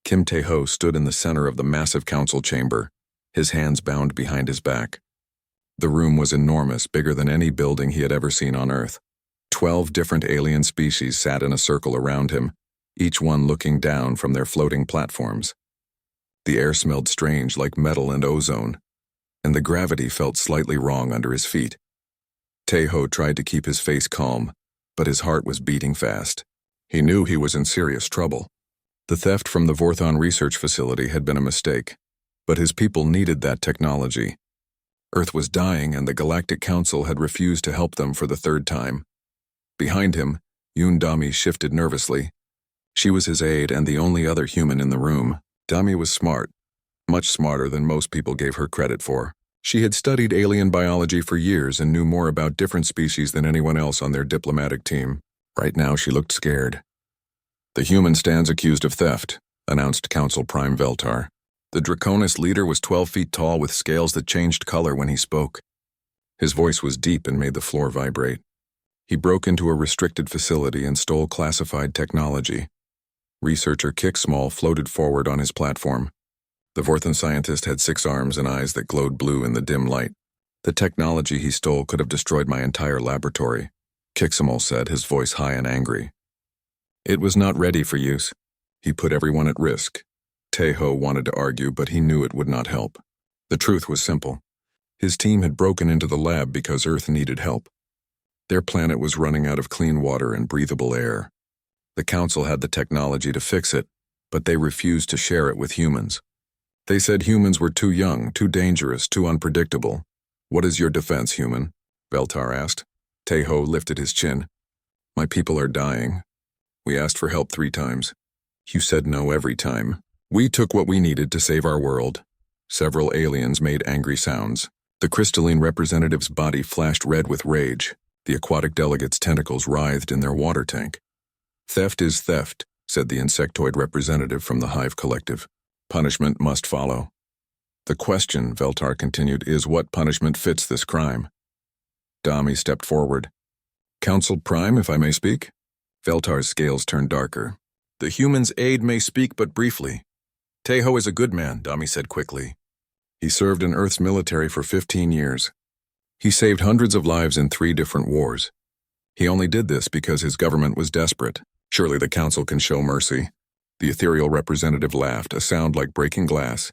Kim Tae-ho stood in the center of the massive council chamber, his hands bound behind his back. The room was enormous, bigger than any building he had ever seen on Earth. 12 different alien species sat in a circle around him, each one looking down from their floating platforms. The air smelled strange, like metal and ozone, and the gravity felt slightly wrong under his feet. Tae-ho tried to keep his face calm, but his heart was beating fast. He knew he was in serious trouble. The theft from the Vorthon research facility had been a mistake, but his people needed that technology. Earth was dying, and the Galactic Council had refused to help them for the third time. Behind him, Yoon Dami shifted nervously. She was his aide and the only other human in the room. Dami was smart, much smarter than most people gave her credit for. She had studied alien biology for years and knew more about different species than anyone else on their diplomatic team. Right now, she looked scared. "The human stands accused of theft," announced Council Prime Veltar. The Draconis leader was 12 feet tall with scales that changed color when he spoke. His voice was deep and made the floor vibrate. He broke into a restricted facility and stole classified technology. Researcher Kick Small floated forward on his platform. The Vorthon scientist had 6 arms and eyes that glowed blue in the dim light. "The technology he stole could have destroyed my entire laboratory," Kiximal said, his voice high and angry. "It was not ready for use. He put everyone at risk." Tae-ho wanted to argue, but he knew it would not help. The truth was simple. His team had broken into the lab because Earth needed help. Their planet was running out of clean water and breathable air. The Council had the technology to fix it, but they refused to share it with humans. They said humans were too young, too dangerous, too unpredictable. "What is your defense, human?" Veltar asked. Tae-ho lifted his chin. "My people are dying. We asked for help 3 times. You said no every time. We took what we needed to save our world." Several aliens made angry sounds. The crystalline representative's body flashed red with rage. The aquatic delegate's tentacles writhed in their water tank. "Theft is theft," said the insectoid representative from the Hive Collective. "Punishment must follow." "The question," Veltar continued, "is what punishment fits this crime?" Dami stepped forward. "Council Prime, if I may speak?" Veltar's scales turned darker. "The human's aide may speak, but briefly." "Tae-ho is a good man," Dami said quickly. "He served in Earth's military for 15 years. He saved hundreds of lives in 3 different wars. He only did this because his government was desperate. Surely the Council can show mercy." The ethereal representative laughed, a sound like breaking glass.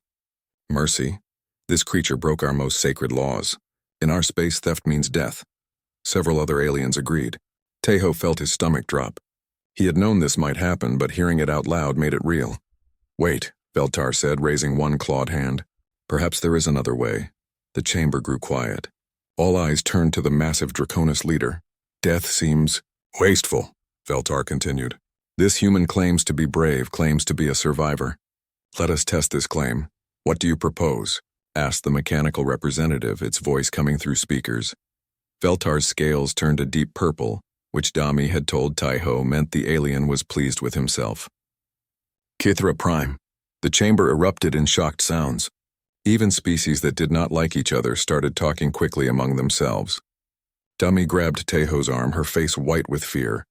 "Mercy? This creature broke our most sacred laws. In our space, theft means death." Several other aliens agreed. Tae-ho felt his stomach drop. He had known this might happen, but hearing it out loud made it real. "Wait," Veltar said, raising one clawed hand. "Perhaps there is another way." The chamber grew quiet. All eyes turned to the massive Draconis leader. "Death seems wasteful," Veltar continued. "This human claims to be brave, claims to be a survivor. Let us test this claim. What do you propose?" asked the mechanical representative, its voice coming through speakers. Veltar's scales turned a deep purple, which Dami had told Tae-ho meant the alien was pleased with himself. "Kithra Prime." The chamber erupted in shocked sounds. Even species that did not like each other started talking quickly among themselves. Dami grabbed Tae-ho's arm, her face white with fear.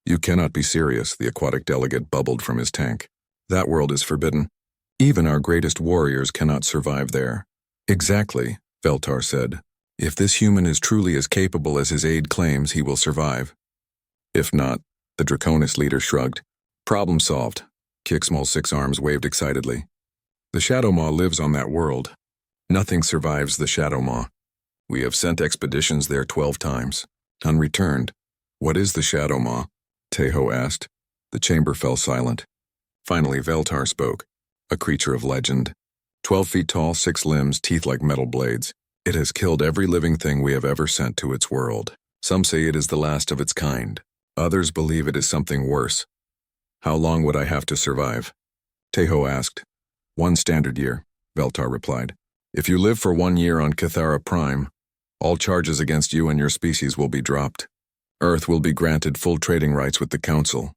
"You cannot be serious," the aquatic delegate bubbled from his tank. "That world is forbidden. Even our greatest warriors cannot survive there." "Exactly," Veltar said. "If this human is truly as capable as his aide claims, he will survive. If not," the Draconis leader shrugged. "Problem solved." Kicksmall's 6 arms waved excitedly. "The Shadow Maw lives on that world. Nothing survives the Shadow Maw. We have sent expeditions there 12 times. None returned." "What is the Shadow Maw?" Tae-ho asked. The chamber fell silent. Finally, Veltar spoke. "A creature of legend. 12 feet tall, 6 limbs, teeth like metal blades. It has killed every living thing we have ever sent to its world. Some say it is the last of its kind. Others believe it is something worse." "How long would I have to survive?" Tae-ho asked. 1 standard year, Veltar replied. "If you live for 1 year on Kithara Prime, all charges against you and your species will be dropped. Earth will be granted full trading rights with the Council."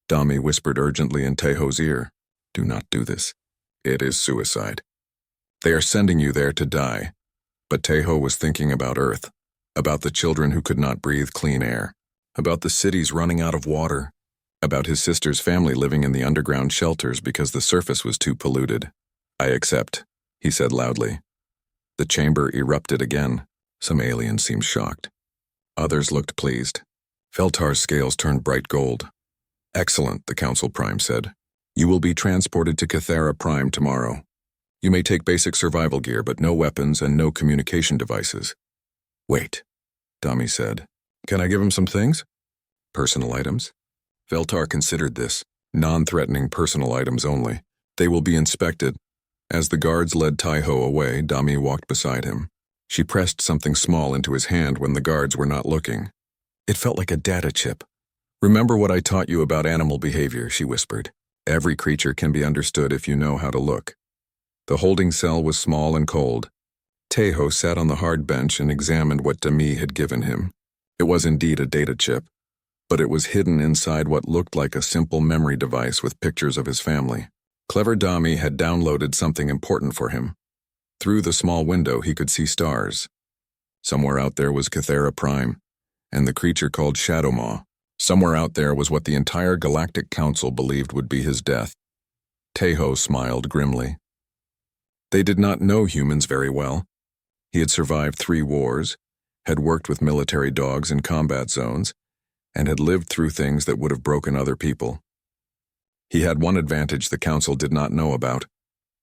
Dami whispered urgently in Tae-ho's ear. "Do not do this. It is suicide. They are sending you there to die." But Tae-ho was thinking about Earth, about the children who could not breathe clean air, about the cities running out of water. About his sister's family living in the underground shelters because the surface was too polluted. "I accept," he said loudly. The chamber erupted again. Some aliens seemed shocked. Others looked pleased. Feltar's scales turned bright gold. "Excellent," the Council Prime said. "You will be transported to Cathera Prime tomorrow. You may take basic survival gear, but no weapons and no communication devices." "Wait," Dami said. "Can I give him some things?" "Personal items?" Feltar considered this. Non-threatening personal items only. They will be inspected. As the guards led Taiho away, Dami walked beside him. She pressed something small into his hand when the guards were not looking. It felt like a data chip. "Remember what I taught you about animal behavior," she whispered. "Every creature can be understood if you know how to look." The holding cell was small and cold. Taiho sat on the hard bench and examined what Dami had given him. It was indeed a data chip, but it was hidden inside what looked like a simple memory device with pictures of his family. Clever Dami had downloaded something important for him. Through the small window he could see stars. Somewhere out there was Cathera Prime, and the creature called Shadowmaw. Somewhere out there was what the entire Galactic Council believed would be his death. Taiho smiled grimly. They did not know humans very well. He had survived 3 wars, had worked with military dogs in combat zones, and had lived through things that would have broken other people. He had one advantage the Council did not know about.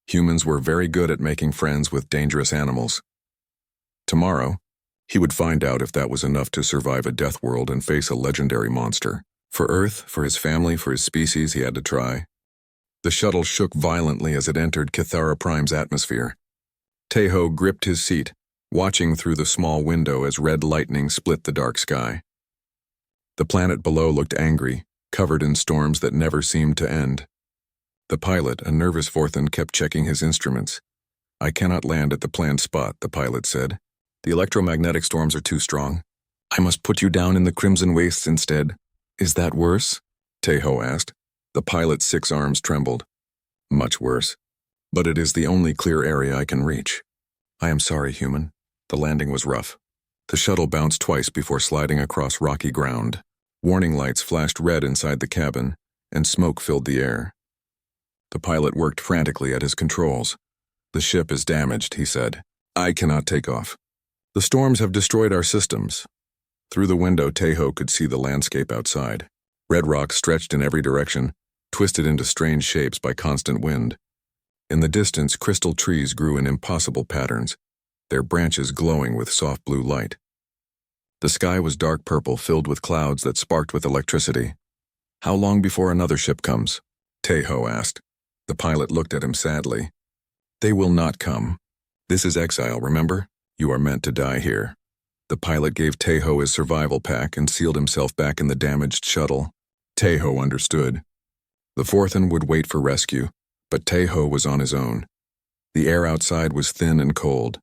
Humans were very good at making friends with dangerous animals. Tomorrow, he would find out if that was enough to survive a death world and face a legendary monster. For Earth, for his family, for his species, he had to try. The shuttle shook violently as it entered Cathera Prime's atmosphere. Taiho gripped his seat, watching through the small window as red lightning split the dark sky. The planet below looked angry, covered in storms that never seemed to end. The pilot, a nervous Forthan, kept checking his instruments. "I cannot land at the planned spot," the pilot said. "The electromagnetic storms are too strong. I must put you down in the Crimson Wastes instead." "Is that worse?" Taiho asked. The pilot's 6 arms trembled. "Much worse. But it is the only clear area I can reach." "I am sorry, human." The landing was rough. The shuttle bounced twice before sliding across rocky ground. Warning lights flashed red inside the cabin, and smoke filled the air. The pilot worked frantically at his controls. "The ship is damaged," he said. "I cannot take off. The storms have destroyed our systems." Through the window, Taiho could see the landscape outside. Red rocks stretched in every direction, twisted into strange shapes by constant wind. In the distance, crystal trees grew in impossible patterns, their branches glowing with soft blue light. The sky was dark purple, filled with clouds that sparked with electricity. "How long before another ship comes?" Taiho asked. The pilot looked at him sadly. "They will not come. This is exile, remember? You are meant to die here." The pilot gave Taiho his survival pack and sealed himself back in the damaged shuttle. Taiho understood. The Forthan would wait for rescue, but Taiho was on his own. The air outside was thin and cold.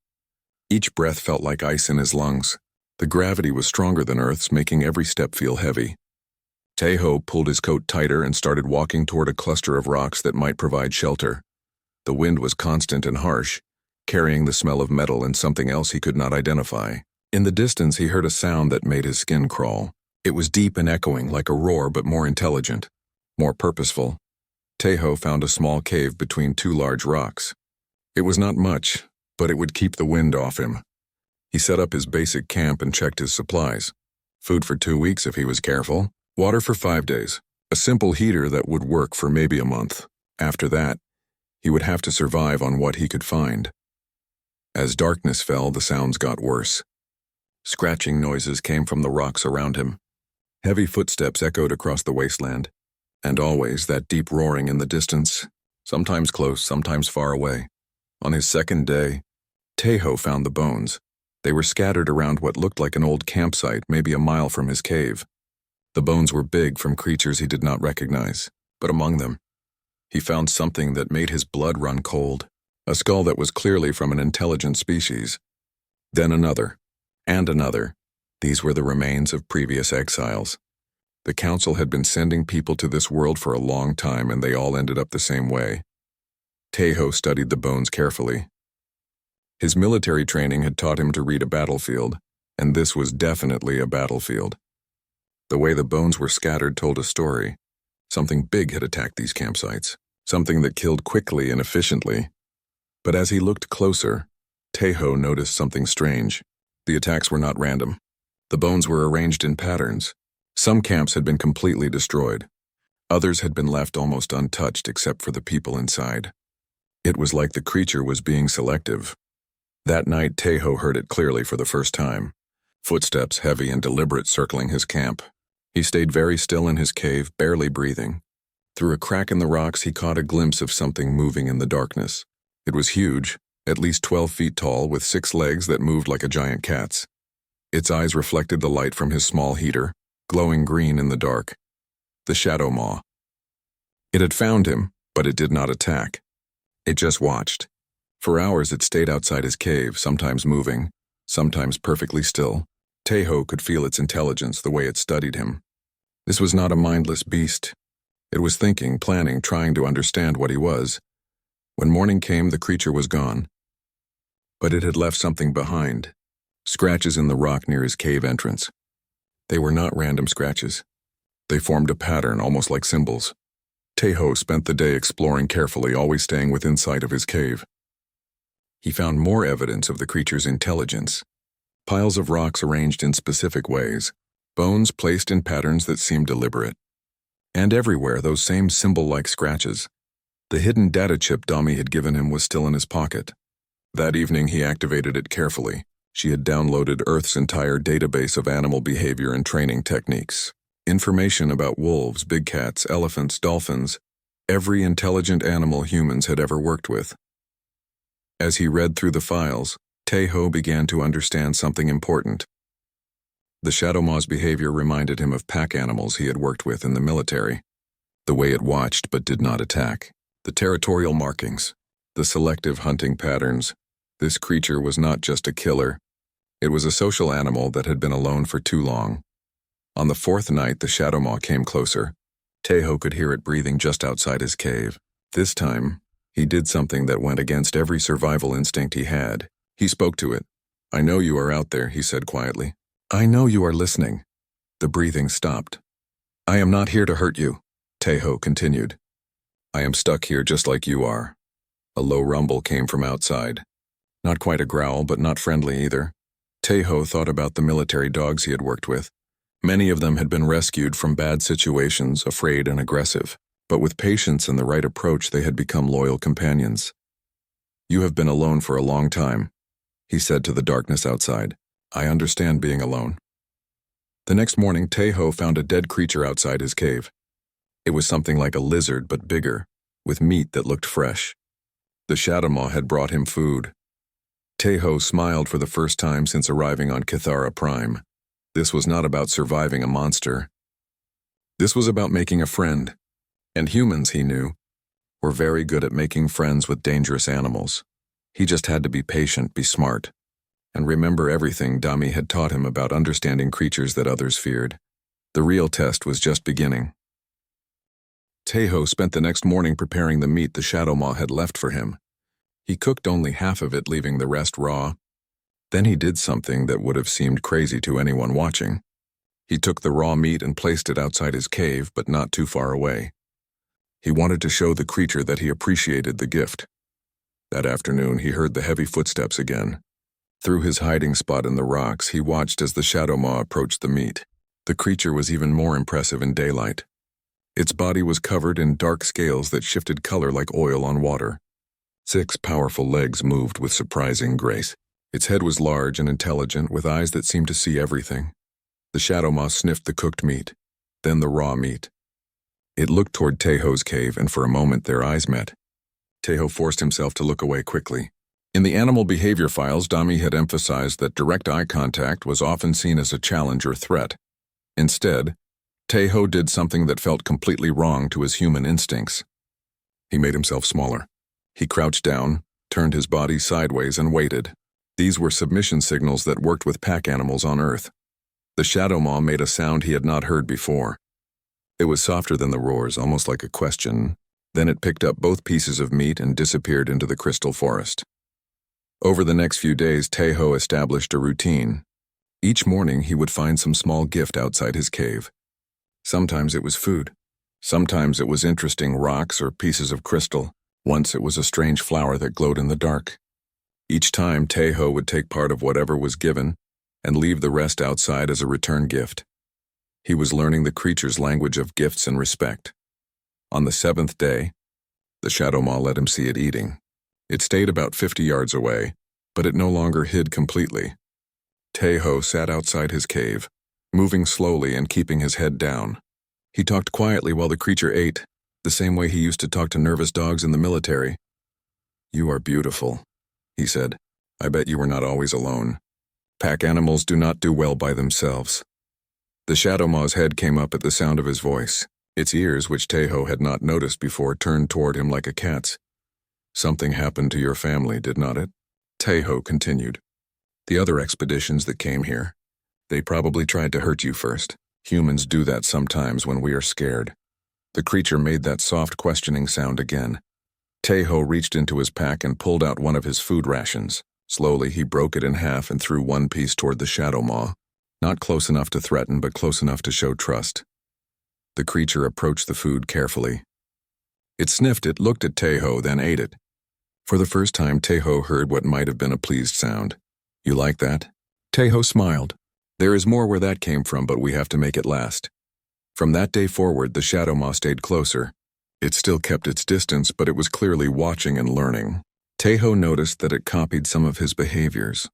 Each breath felt like ice in his lungs. The gravity was stronger than Earth's, making every step feel heavy. Taiho pulled his coat tighter and started walking toward a cluster of rocks that might provide shelter. The wind was constant and harsh, carrying the smell of metal and something else he could not identify. In the distance, he heard a sound that made his skin crawl. It was deep and echoing, like a roar, but more intelligent, more purposeful. Taiho found a small cave between 2 large rocks. It was not much, but it would keep the wind off him. He set up his basic camp and checked his supplies. Food for 2 weeks if he was careful, water for 5 days, a simple heater that would work for maybe a month. After that, he would have to survive on what he could find. As darkness fell, the sounds got worse. Scratching noises came from the rocks around him. Heavy footsteps echoed across the wasteland, and always that deep roaring in the distance, sometimes close, sometimes far away. On his 2nd day, Taiho found the bones. They were scattered around what looked like an old campsite, maybe a mile from his cave. The bones were big from creatures he did not recognize, but among them, he found something that made his blood run cold, a skull that was clearly from an intelligent species. Then another, and another. These were the remains of previous exiles. The Council had been sending people to this world for a long time, and they all ended up the same way. Taiho studied the bones carefully. His military training had taught him to read a battlefield, and this was definitely a battlefield. The way the bones were scattered told a story. Something big had attacked these campsites, something that killed quickly and efficiently. But as he looked closer, Tejo noticed something strange. The attacks were not random. The bones were arranged in patterns. Some camps had been completely destroyed. Others had been left almost untouched except for the people inside. It was like the creature was being selective. That night, Tejo heard it clearly for the first time. Footsteps heavy and deliberate circling his camp. He stayed very still in his cave, barely breathing. Through a crack in the rocks, he caught a glimpse of something moving in the darkness. It was huge, at least 12 feet tall, with 6 legs that moved like a giant cat's. Its eyes reflected the light from his small heater, glowing green in the dark. The Shadow Maw. It had found him, but it did not attack. It just watched. For hours it stayed outside his cave, sometimes moving, sometimes perfectly still. Tejo could feel its intelligence the way it studied him. This was not a mindless beast. It was thinking, planning, trying to understand what he was. When morning came, the creature was gone. But it had left something behind. Scratches in the rock near his cave entrance. They were not random scratches. They formed a pattern, almost like symbols. Tejo spent the day exploring carefully, always staying within sight of his cave. He found more evidence of the creature's intelligence. Piles of rocks arranged in specific ways, bones placed in patterns that seemed deliberate. And everywhere, those same symbol-like scratches. The hidden data chip Dami had given him was still in his pocket. That evening, he activated it carefully. She had downloaded Earth's entire database of animal behavior and training techniques. Information about wolves, big cats, elephants, dolphins, every intelligent animal humans had ever worked with. As he read through the files, Tejo began to understand something important. The Shadow Maw's behavior reminded him of pack animals he had worked with in the military. The way it watched but did not attack. The territorial markings. The selective hunting patterns. This creature was not just a killer. It was a social animal that had been alone for too long. On the 4th night, the Shadow Maw came closer. Tejo could hear it breathing just outside his cave. This time, he did something that went against every survival instinct he had. He spoke to it. "I know you are out there," he said quietly. "I know you are listening." The breathing stopped. "I am not here to hurt you," Tejo continued. "I am stuck here just like you are." A low rumble came from outside. Not quite a growl, but not friendly either. Tejo thought about the military dogs he had worked with. Many of them had been rescued from bad situations, afraid and aggressive. But with patience and the right approach, they had become loyal companions. "You have been alone for a long time," he said to the darkness outside. "I understand being alone." The next morning, Tejo found a dead creature outside his cave. It was something like a lizard, but bigger, with meat that looked fresh. The Shadow Maw had brought him food. Tejo smiled for the first time since arriving on Kithara Prime. This was not about surviving a monster. This was about making a friend. And humans, he knew, were very good at making friends with dangerous animals. He just had to be patient, be smart, and remember everything Dami had taught him about understanding creatures that others feared. The real test was just beginning. Tejo spent the next morning preparing the meat the Shadow Maw had left for him. He cooked only half of it, leaving the rest raw. Then he did something that would have seemed crazy to anyone watching. He took the raw meat and placed it outside his cave, but not too far away. He wanted to show the creature that he appreciated the gift. That afternoon, he heard the heavy footsteps again. Through his hiding spot in the rocks, he watched as the Shadow Maw approached the meat. The creature was even more impressive in daylight. Its body was covered in dark scales that shifted color like oil on water. 6 powerful legs moved with surprising grace. Its head was large and intelligent, with eyes that seemed to see everything. The Shadow Maw sniffed the cooked meat, then the raw meat. It looked toward Tejo's cave, and for a moment their eyes met. Tejo forced himself to look away quickly. In the animal behavior files, Dami had emphasized that direct eye contact was often seen as a challenge or threat. Instead, Tejo did something that felt completely wrong to his human instincts. He made himself smaller. He crouched down, turned his body sideways, and waited. These were submission signals that worked with pack animals on Earth. The Shadow Maw made a sound he had not heard before. It was softer than the roars, almost like a question. Then it picked up both pieces of meat and disappeared into the crystal forest. Over the next few days, Tejo established a routine. Each morning, he would find some small gift outside his cave. Sometimes it was food. Sometimes it was interesting rocks or pieces of crystal. Once it was a strange flower that glowed in the dark. Each time, Taeho would take part of whatever was given and leave the rest outside as a return gift. He was learning the creature's language of gifts and respect. On the 7th day, the Shadow Maw let him see it eating. It stayed about 50 yards away, but it no longer hid completely. Taeho sat outside his cave, moving slowly and keeping his head down. He talked quietly while the creature ate, the same way he used to talk to nervous dogs in the military. "You are beautiful," he said. "I bet you were not always alone. Pack animals do not do well by themselves." The Shadow Maw's head came up at the sound of his voice. Its ears, which Taeho had not noticed before, turned toward him like a cat's. "Something happened to your family, did not it?" Taeho continued. "The other expeditions that came here, they probably tried to hurt you first. Humans do that sometimes when we are scared." The creature made that soft questioning sound again. Taeho reached into his pack and pulled out one of his food rations. Slowly, he broke it in half and threw one piece toward the Shadow Maw. Not close enough to threaten, but close enough to show trust. The creature approached the food carefully. It sniffed it, looked at Taeho, then ate it. For the first time, Taeho heard what might have been a pleased sound. "You like that?" Taeho smiled. "There is more where that came from, but we have to make it last." From that day forward, the Shadow Maw stayed closer. It still kept its distance, but it was clearly watching and learning. Taeho noticed that it copied some of his behaviors.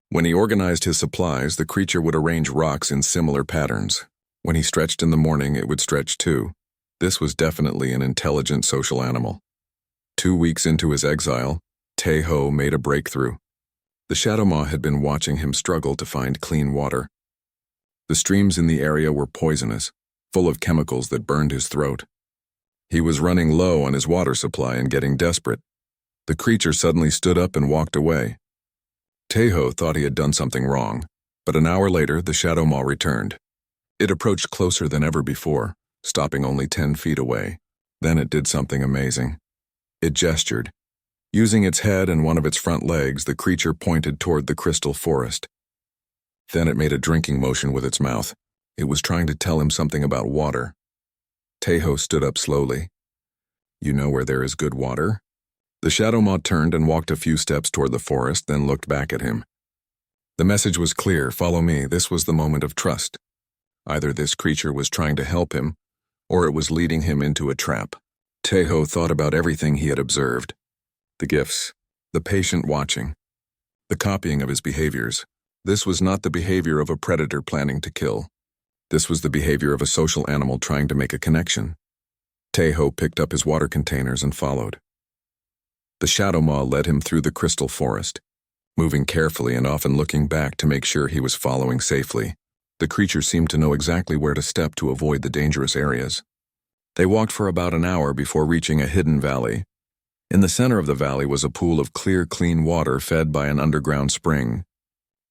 When he organized his supplies, the creature would arrange rocks in similar patterns. When he stretched in the morning, it would stretch too. This was definitely an intelligent social animal. 2 weeks into his exile, Taeho made a breakthrough. The Shadow Maw had been watching him struggle to find clean water. The streams in the area were poisonous, full of chemicals that burned his throat. He was running low on his water supply and getting desperate. The creature suddenly stood up and walked away. Taeho thought he had done something wrong, but an hour later, the Shadow Maw returned. It approached closer than ever before, stopping only 10 feet away. Then it did something amazing. It gestured. Using its head and one of its front legs, the creature pointed toward the crystal forest. Then it made a drinking motion with its mouth. It was trying to tell him something about water. Taeho stood up slowly. "You know where there is good water?" The Shadow Maw turned and walked a few steps toward the forest, then looked back at him. The message was clear: follow me. This was the moment of trust. Either this creature was trying to help him, or it was leading him into a trap. Taeho thought about everything he had observed. The gifts, the patient watching, the copying of his behaviors. This was not the behavior of a predator planning to kill. This was the behavior of a social animal trying to make a connection. Taeho picked up his water containers and followed. The Shadow Maw led him through the crystal forest, moving carefully and often looking back to make sure he was following safely. The creature seemed to know exactly where to step to avoid the dangerous areas. They walked for about an hour before reaching a hidden valley. In the center of the valley was a pool of clear, clean water fed by an underground spring.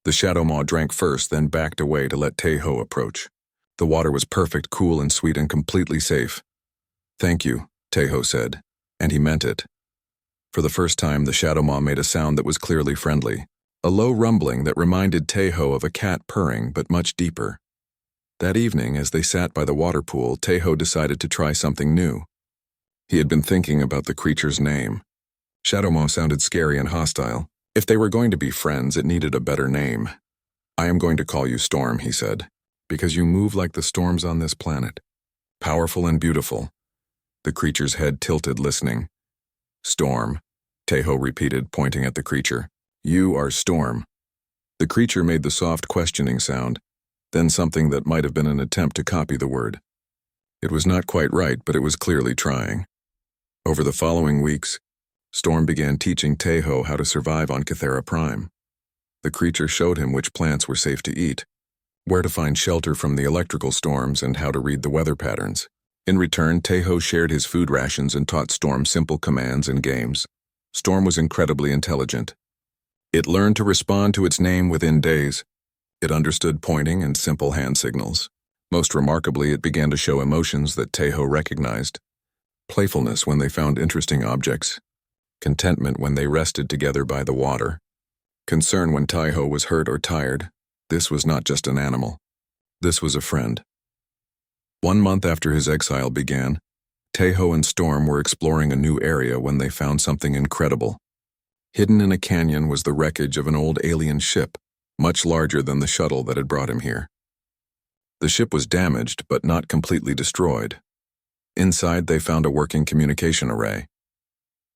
The Shadow Maw drank first, then backed away to let Taeho approach. The water was perfect, cool and sweet, and completely safe. "Thank you," Taeho said, and he meant it. For the first time, the Shadow Maw made a sound that was clearly friendly, a low rumbling that reminded Taeho of a cat purring, but much deeper. That evening, as they sat by the water pool, Taeho decided to try something new. He had been thinking about the creature's name. Shadow Maw sounded scary and hostile. If they were going to be friends, it needed a better name. "I am going to call you Storm," he said, "because you move like the storms on this planet. Powerful and beautiful." The creature's head tilted, listening. "Storm," Taeho repeated, pointing at the creature. "You are Storm." The creature made the soft questioning sound, then something that might have been an attempt to copy the word. It was not quite right, but it was clearly trying. Over the following weeks, Storm began teaching Taeho how to survive on Cathera Prime. The creature showed him which plants were safe to eat, where to find shelter from the electrical storms, and how to read the weather patterns. In return, Taeho shared his food rations and taught Storm simple commands and games. Storm was incredibly intelligent. It learned to respond to its name within days. It understood pointing and simple hand signals. Most remarkably, it began to show emotions that Taeho recognized. Playfulness when they found interesting objects. Contentment when they rested together by the water. Concern when Taeho was hurt or tired. This was not just an animal. This was a friend. 1 month after his exile began, Tejo and Storm were exploring a new area when they found something incredible. Hidden in a canyon was the wreckage of an old alien ship, much larger than the shuttle that had brought him here. The ship was damaged, but not completely destroyed. Inside, they found a working communication array.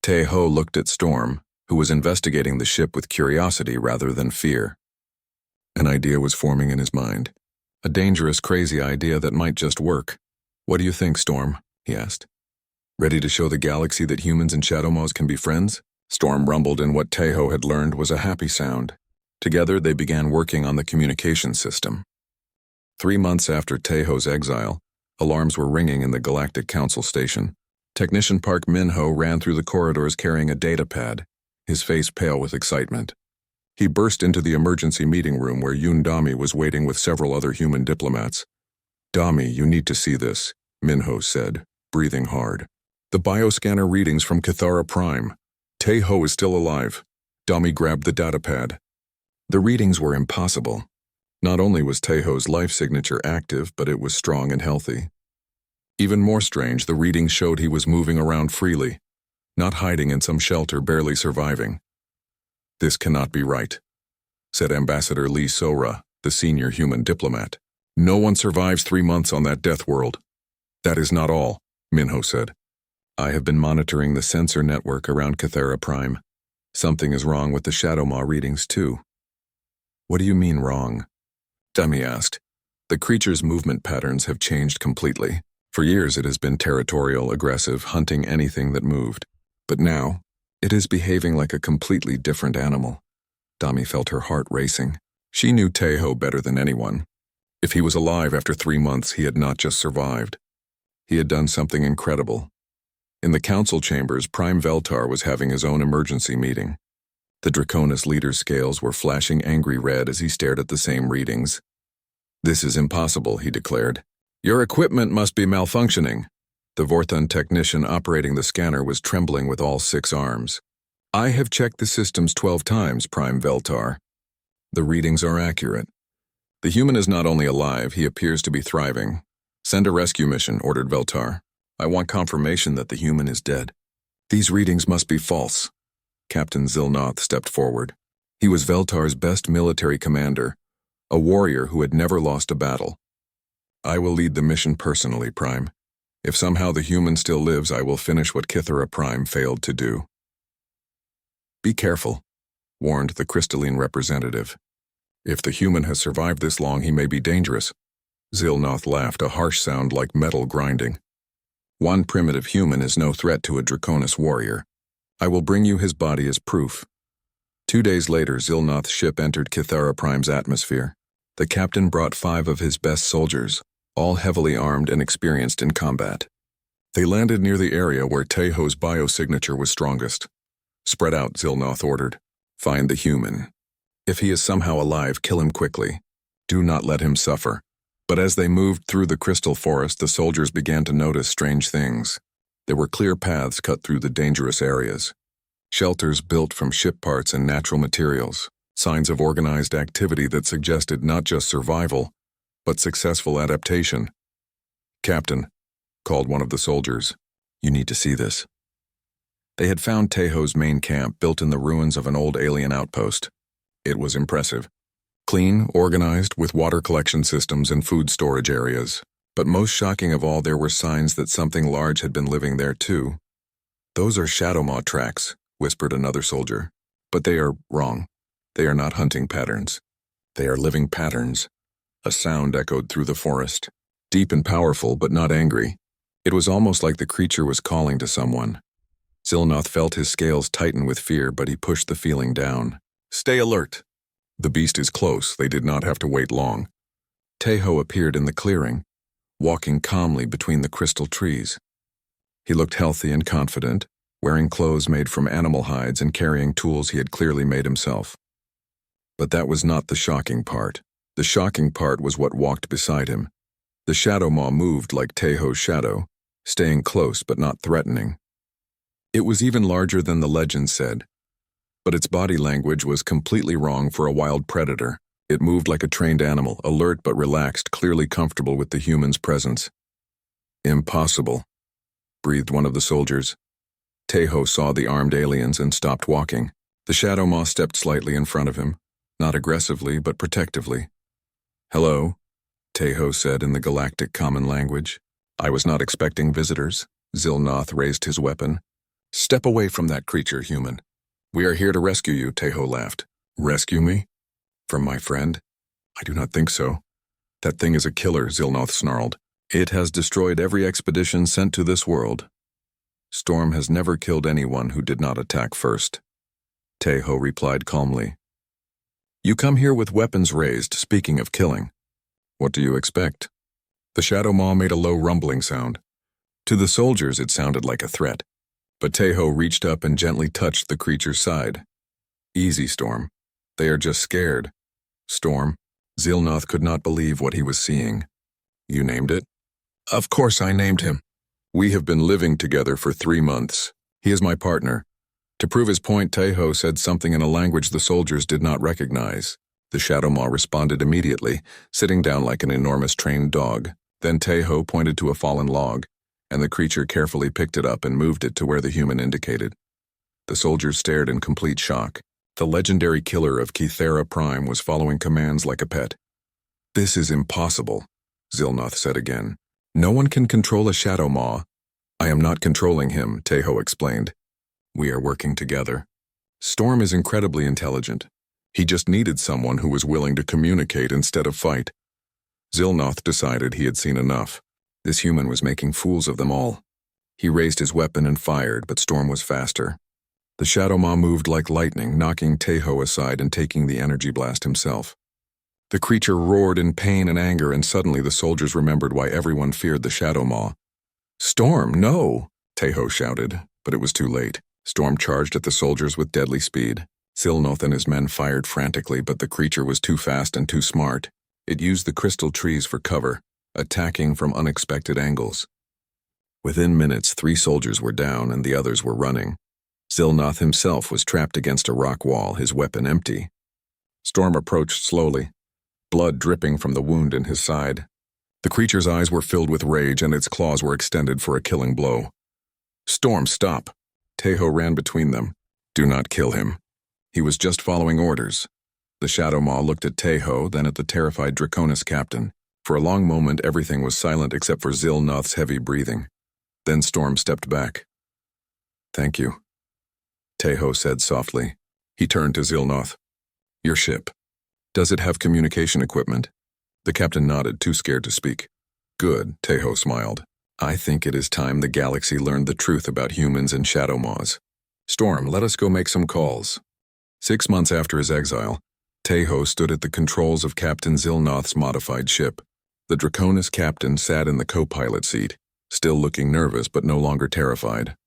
Tejo looked at Storm, who was investigating the ship with curiosity rather than fear. An idea was forming in his mind. A dangerous, crazy idea that might just work. "What do you think, Storm?" he asked. "Ready to show the galaxy that humans and Shadowmaws can be friends?" Storm rumbled, and what Tejo had learned was a happy sound. Together, they began working on the communication system. 3 months after Tejo's exile, alarms were ringing in the Galactic Council station. Technician Park Minho ran through the corridors carrying a data pad, his face pale with excitement. He burst into the emergency meeting room where Yoon Dami was waiting with several other human diplomats. "Dami, you need to see this," Minho said, breathing hard. "The bioscanner readings from Cathara Prime. Tejo is still alive." Dami grabbed the data pad. The readings were impossible. Not only was Tejo's life signature active, but it was strong and healthy. Even more strange, the readings showed he was moving around freely, not hiding in some shelter, barely surviving. "This cannot be right," said Ambassador Lee Sora, the senior human diplomat. "No one survives 3 months on that death world." "That is not all," Minho said. "I have been monitoring the sensor network around Cathara Prime. Something is wrong with the Shadowmaw readings, too." "What do you mean wrong?" Dami asked. "The creature's movement patterns have changed completely. For years it has been territorial, aggressive, hunting anything that moved. But now, it is behaving like a completely different animal." Dami felt her heart racing. She knew Tejo better than anyone. If he was alive after 3 months, he had not just survived. He had done something incredible. In the council chambers, Prime Veltar was having his own emergency meeting. The Draconis leader's scales were flashing angry red as he stared at the same readings. "This is impossible," he declared. "Your equipment must be malfunctioning." The Vorthon technician operating the scanner was trembling with all 6 arms. "I have checked the systems 12 times, Prime Veltar. The readings are accurate. The human is not only alive, he appears to be thriving. Send a rescue mission," ordered Veltar. "I want confirmation that the human is dead." "These readings must be false." Captain Zilnoth stepped forward. He was Veltar's best military commander, a warrior who had never lost a battle. "I will lead the mission personally, Prime. If somehow the human still lives, I will finish what Cathara Prime failed to do." "Be careful," warned the crystalline representative. "If the human has survived this long, he may be dangerous." Zilnoth laughed, a harsh sound like metal grinding. "One primitive human is no threat to a Draconis warrior. I will bring you his body as proof." 2 days later, Zilnoth's ship entered Cathara Prime's atmosphere. The captain brought 5 of his best soldiers, all heavily armed and experienced in combat. They landed near the area where Tejo's biosignature was strongest. "Spread out," Zilnoth ordered. "Find the human. If he is somehow alive, kill him quickly. Do not let him suffer." But as they moved through the crystal forest, the soldiers began to notice strange things. There were clear paths cut through the dangerous areas. Shelters built from ship parts and natural materials. Signs of organized activity that suggested not just survival, but successful adaptation. "Captain," called one of the soldiers, "you need to see this." They had found Tejo's main camp built in the ruins of an old alien outpost. It was impressive. Clean, organized, with water collection systems and food storage areas. But most shocking of all, there were signs that something large had been living there too. "Those are Shadowmaw tracks," whispered another soldier. "But they are wrong. They are not hunting patterns. They are living patterns." A sound echoed through the forest, deep and powerful, but not angry. It was almost like the creature was calling to someone. Zilnoth felt his scales tighten with fear, but he pushed the feeling down. "Stay alert. The beast is close." They did not have to wait long. Tejo appeared in the clearing, walking calmly between the crystal trees. He looked healthy and confident, wearing clothes made from animal hides and carrying tools he had clearly made himself. But that was not the shocking part. The shocking part was what walked beside him. The Shadowmaw moved like Tejo's shadow, staying close but not threatening. It was even larger than the legend said, but its body language was completely wrong for a wild predator. It moved like a trained animal, alert but relaxed, clearly comfortable with the human's presence. "Impossible." breathed one of the soldiers. Tejo saw the armed aliens and stopped walking. The Shadow Maw stepped slightly in front of him, not aggressively but protectively. "Hello," Tejo said in the galactic common language. "I was not expecting visitors." Zilnoth raised his weapon. "Step away from that creature, human. We are here to rescue you," Tejo laughed. "Rescue me? From my friend? I do not think so. That thing is a killer," Zilnoth snarled. "It has destroyed every expedition sent to this world. Storm has never killed anyone who did not attack first." Tejo replied calmly. "You come here with weapons raised, speaking of killing. What do you expect?" The Shadow Maw made a low rumbling sound. To the soldiers it sounded like a threat, but Tejo reached up and gently touched the creature's side. "Easy, Storm. They are just scared." "Storm?" Zilnoth could not believe what he was seeing. "You named it?" "Of course I named him. We have been living together for 3 months. He is my partner." To prove his point, Tejo said something in a language the soldiers did not recognize. The Shadow Maw responded immediately, sitting down like an enormous trained dog. Then Tejo pointed to a fallen log, and the creature carefully picked it up and moved it to where the human indicated. The soldiers stared in complete shock. The legendary killer of Kythera Prime was following commands like a pet. "This is impossible," Zilnoth said again. "No one can control a Shadow Maw." "I am not controlling him," Tejo explained. "We are working together. Storm is incredibly intelligent. He just needed someone who was willing to communicate instead of fight." Zilnoth decided he had seen enough. This human was making fools of them all. He raised his weapon and fired, but Storm was faster. The Shadow Maw moved like lightning, knocking Tejo aside and taking the energy blast himself. The creature roared in pain and anger, and suddenly the soldiers remembered why everyone feared the Shadow Maw. "Storm, no!" Tejo shouted, but it was too late. Storm charged at the soldiers with deadly speed. Zilnoth and his men fired frantically, but the creature was too fast and too smart. It used the crystal trees for cover, attacking from unexpected angles. Within minutes, 3 soldiers were down and the others were running. Zilnoth himself was trapped against a rock wall, his weapon empty. Storm approached slowly, blood dripping from the wound in his side. The creature's eyes were filled with rage and its claws were extended for a killing blow. "Storm, stop!" Tejo ran between them. "Do not kill him. He was just following orders." The Shadow Maw looked at Tejo, then at the terrified Draconis captain. For a long moment, everything was silent except for Zilnoth's heavy breathing. Then Storm stepped back. "Thank you," Tejo said softly. He turned to Zilnoth. "Your ship. Does it have communication equipment?" The captain nodded, too scared to speak. "Good," Tejo smiled. "I think it is time the galaxy learned the truth about humans and Shadow Maws. Storm, let us go make some calls." 6 months after his exile, Tejo stood at the controls of Captain Zilnoth's modified ship. The Draconis captain sat in the co-pilot seat, still looking nervous but no longer terrified.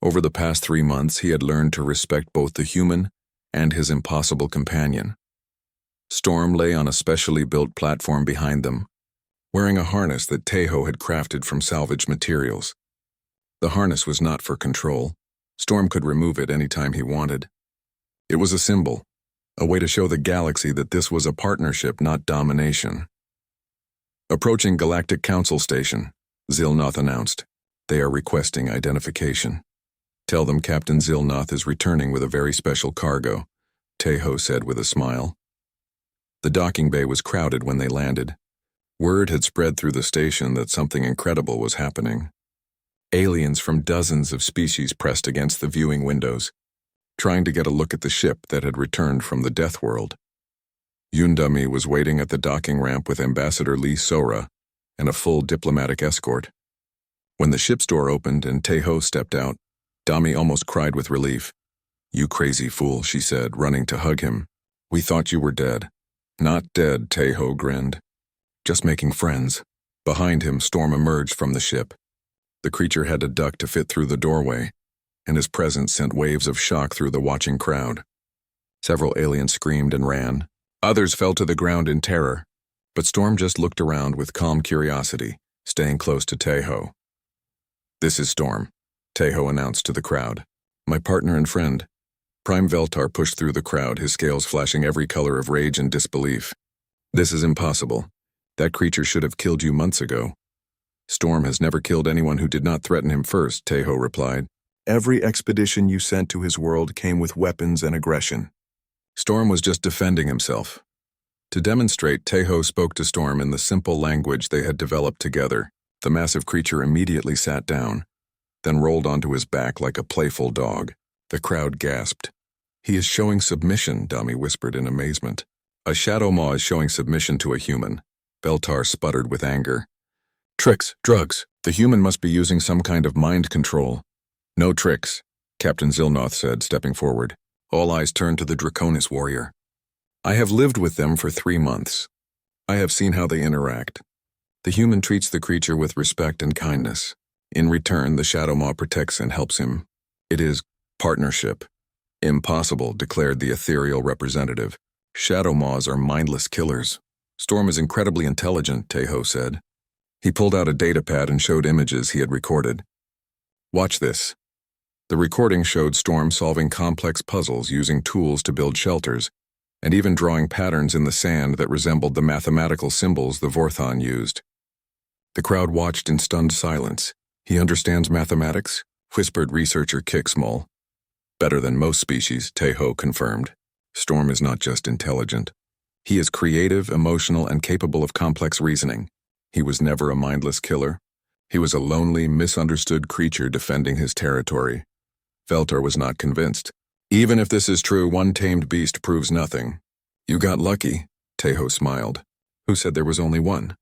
Over the past 3 months, he had learned to respect both the human and his impossible companion. Storm lay on a specially built platform behind them, wearing a harness that Tejo had crafted from salvaged materials. The harness was not for control. Storm could remove it any time he wanted. It was a symbol, a way to show the galaxy that this was a partnership, not domination. Approaching Galactic Council Station, Zilnoth announced. "They are requesting identification." "Tell them Captain Zilnoth is returning with a very special cargo," Tejo said with a smile. The docking bay was crowded when they landed. Word had spread through the station that something incredible was happening. Aliens from dozens of species pressed against the viewing windows, trying to get a look at the ship that had returned from the Death World. Yundami was waiting at the docking ramp with Ambassador Lee Sora and a full diplomatic escort. When the ship's door opened and Tejo stepped out, Dami almost cried with relief. "You crazy fool," she said, running to hug him. "We thought you were dead." "Not dead," Tejo grinned. "Just making friends." Behind him, Storm emerged from the ship. The creature had to duck to fit through the doorway, and his presence sent waves of shock through the watching crowd. Several aliens screamed and ran. Others fell to the ground in terror, but Storm just looked around with calm curiosity, staying close to Tejo. "This is Storm," Tejo announced to the crowd. "My partner and friend." Prime Veltar pushed through the crowd, his scales flashing every color of rage and disbelief. "This is impossible. That creature should have killed you months ago." Storm has never killed anyone who did not threaten him first, Tejo replied. Every expedition you sent to his world came with weapons and aggression. Storm was just defending himself. To demonstrate, Tejo spoke to Storm in the simple language they had developed together. The massive creature immediately sat down, then rolled onto his back like a playful dog. The crowd gasped. He is showing submission, Dami whispered in amazement. A shadow maw is showing submission to a human. Beltar sputtered with anger. Tricks, drugs. The human must be using some kind of mind control. No tricks, Captain Zilnoth said, stepping forward. All eyes turned to the Draconis warrior. I have lived with them for 3 months. I have seen how they interact. The human treats the creature with respect and kindness. In return, the Shadow Maw protects and helps him. It is partnership. Impossible, declared the ethereal representative. Shadow Maws are mindless killers. Storm is incredibly intelligent, Tejo said. He pulled out a datapad and showed images he had recorded. Watch this. The recording showed Storm solving complex puzzles using tools to build shelters, and even drawing patterns in the sand that resembled the mathematical symbols the Vorthon used. The crowd watched in stunned silence. He understands mathematics? Whispered researcher Kicksmull. Better than most species, Tejo confirmed. Storm is not just intelligent. He is creative, emotional, and capable of complex reasoning. He was never a mindless killer. He was a lonely, misunderstood creature defending his territory. Veltar was not convinced. Even if this is true, one tamed beast proves nothing. You got lucky, Tejo smiled. Who said there was only one?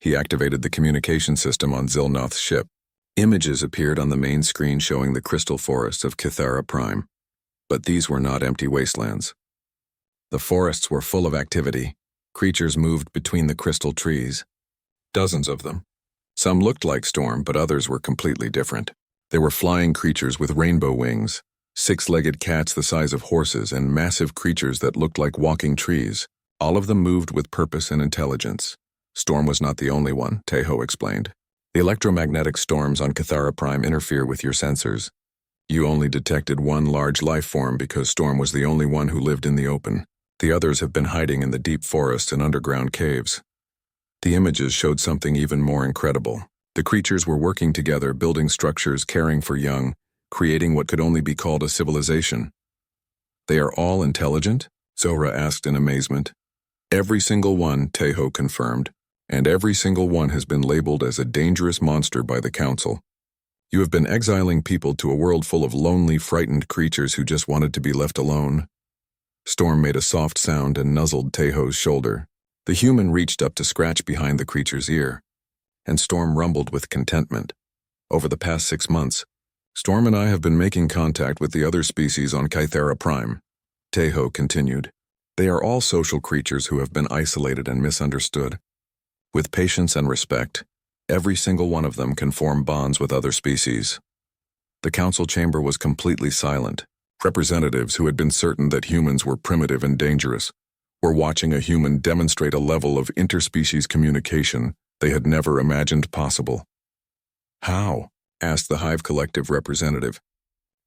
He activated the communication system on Zilnoth's ship. Images appeared on the main screen showing the crystal forests of Kythera Prime. But these were not empty wastelands. The forests were full of activity. Creatures moved between the crystal trees. Dozens of them. Some looked like Storm, but others were completely different. They were flying creatures with rainbow wings, 6-legged cats the size of horses, and massive creatures that looked like walking trees. All of them moved with purpose and intelligence. Storm was not the only one, Tejo explained. The electromagnetic storms on Kythera Prime interfere with your sensors. You only detected one large life form because Storm was the only one who lived in the open. The others have been hiding in the deep forests and underground caves. The images showed something even more incredible. The creatures were working together, building structures, caring for young, creating what could only be called a civilization. They are all intelligent? Zora asked in amazement. Every single one, Tejo confirmed, and every single one has been labeled as a dangerous monster by the Council. You have been exiling people to a world full of lonely, frightened creatures who just wanted to be left alone. Storm made a soft sound and nuzzled Tejo's shoulder. The human reached up to scratch behind the creature's ear, and Storm rumbled with contentment. Over the past 6 months, Storm and I have been making contact with the other species on Kythera Prime. Tejo continued. They are all social creatures who have been isolated and misunderstood. With patience and respect, every single one of them can form bonds with other species. The council chamber was completely silent. Representatives who had been certain that humans were primitive and dangerous were watching a human demonstrate a level of interspecies communication they had never imagined possible. How? Asked the Hive Collective representative.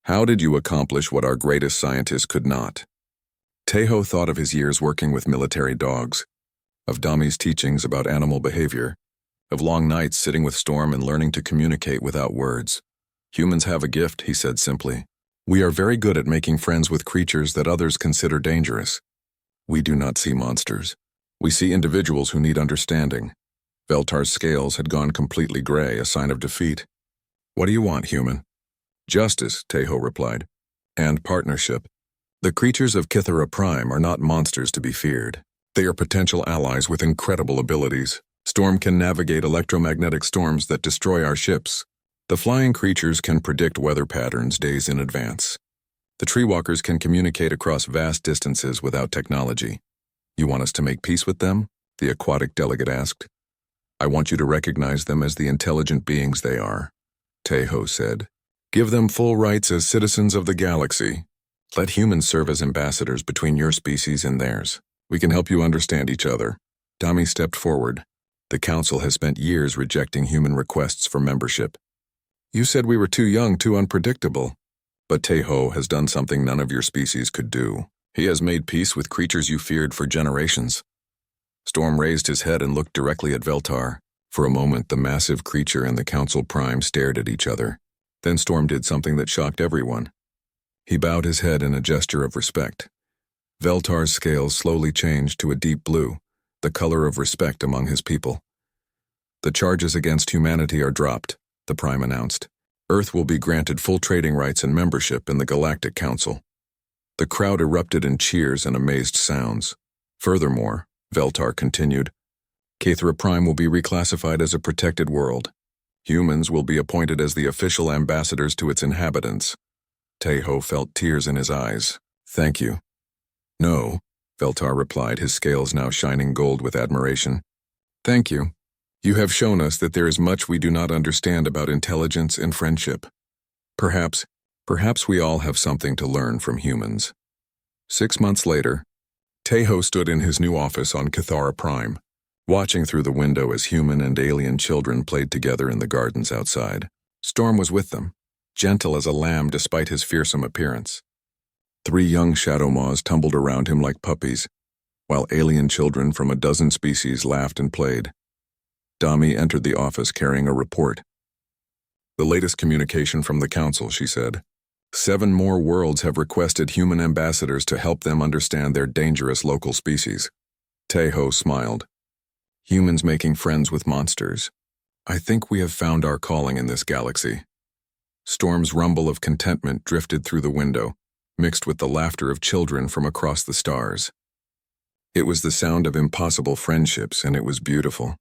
How did you accomplish what our greatest scientist could not? Tejo thought of his years working with military dogs, of Dami's teachings about animal behavior, of long nights sitting with Storm and learning to communicate without words. Humans have a gift, he said simply. We are very good at making friends with creatures that others consider dangerous. We do not see monsters. We see individuals who need understanding. Veltar's scales had gone completely gray, a sign of defeat. What do you want, human? Justice, Tejo replied. And partnership. The creatures of Kythera Prime are not monsters to be feared. They are potential allies with incredible abilities. Storm can navigate electromagnetic storms that destroy our ships. The flying creatures can predict weather patterns days in advance. The tree walkers can communicate across vast distances without technology. You want us to make peace with them? The aquatic delegate asked. I want you to recognize them as the intelligent beings they are, Tejo said. Give them full rights as citizens of the galaxy. Let humans serve as ambassadors between your species and theirs. We can help you understand each other. Dami stepped forward. The council has spent years rejecting human requests for membership. You said we were too young, too unpredictable. But Tejo has done something none of your species could do. He has made peace with creatures you feared for generations. Storm raised his head and looked directly at Veltar. For a moment, the massive creature and the Council Prime stared at each other. Then Storm did something that shocked everyone. He bowed his head in a gesture of respect. Veltar's scales slowly changed to a deep blue, the color of respect among his people. "The charges against humanity are dropped," the Prime announced. "Earth will be granted full trading rights and membership in the Galactic Council." The crowd erupted in cheers and amazed sounds. "Furthermore," Veltar continued, "Cathra Prime will be reclassified as a protected world. Humans will be appointed as the official ambassadors to its inhabitants." Teho felt tears in his eyes. "Thank you." "No," Veltar replied, his scales now shining gold with admiration. "Thank you. You have shown us that there is much we do not understand about intelligence and friendship. Perhaps we all have something to learn from humans." 6 months later, Teho stood in his new office on Cathara Prime, watching through the window as human and alien children played together in the gardens outside. Storm was with them, gentle as a lamb despite his fearsome appearance. 3 young shadow maws tumbled around him like puppies, while alien children from a dozen species laughed and played. Dami entered the office carrying a report. "The latest communication from the Council," she said. 7 more worlds have requested human ambassadors to help them understand their dangerous local species." Teho smiled. "Humans making friends with monsters. I think we have found our calling in this galaxy." Storm's rumble of contentment drifted through the window, mixed with the laughter of children from across the stars. It was the sound of impossible friendships, and it was beautiful.